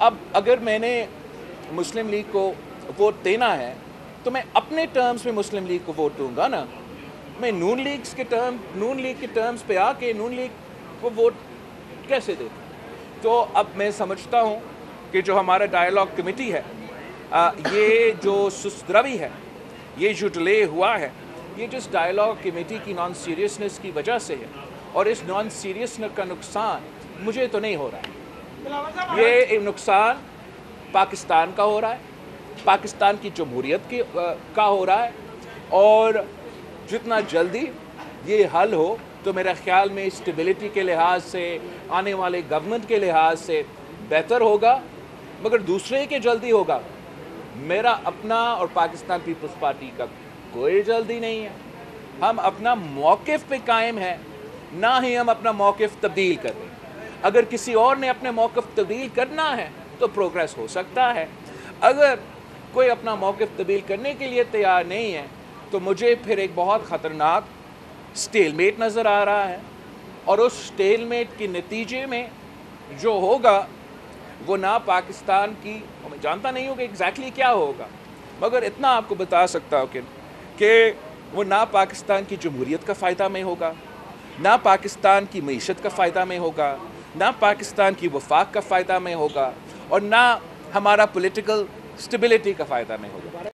अब अगर मैंने मुस्लिम लीग को वोट देना है तो मैं अपने टर्म्स में मुस्लिम लीग को वोट दूंगा ना। मैं नून लीग के टर्म्स पे आके नून लीग को वोट कैसे दे? तो अब मैं समझता हूँ कि जो हमारा डायलॉग कमेटी है, ये जो सुस्त रवि है, ये जो डिले हुआ है, ये जिस डायलॉग कमेटी की नॉन सीरियसनेस की वजह से है, और इस नॉन सीरियसनेस का नुकसान मुझे तो नहीं हो रहा है। ये नुकसान पाकिस्तान का हो रहा है, पाकिस्तान की जमहूरियत का हो रहा है, और जितना जल्दी ये हल हो तो मेरा ख्याल में स्टेबिलिटी के लिहाज से, आने वाले गवर्नमेंट के लिहाज से बेहतर होगा। मगर दूसरे के जल्दी होगा, मेरा अपना और पाकिस्तान पीपल्स पार्टी का कोई जल्दी नहीं है। हम अपना मौक़िफ़ पे कायम है, ना ही हम अपना मौक़िफ़ तब्दील कर रहे हैं। अगर किसी और ने अपने मौक़िफ़ तब्दील करना है तो प्रोग्रेस हो सकता है। अगर कोई अपना मौक़िफ़ तब्दील करने के लिए तैयार नहीं है तो मुझे फिर एक बहुत ख़तरनाक स्टेलमेट नज़र आ रहा है, और उस स्टेलमेट के नतीजे में जो होगा वो ना पाकिस्तान की, मैं जानता नहीं हूँ कि एग्जैक्टली क्या होगा, मगर इतना आपको बता सकता हूँ कि वो ना पाकिस्तान की जमहूरियत का फ़ायदा में होगा, ना पाकिस्तान की मईशत का फ़ायदा में होगा, ना पाकिस्तान की वफाक का फ़ायदा में होगा, और ना हमारा पॉलिटिकल स्टेबिलिटी का फ़ायदा में होगा।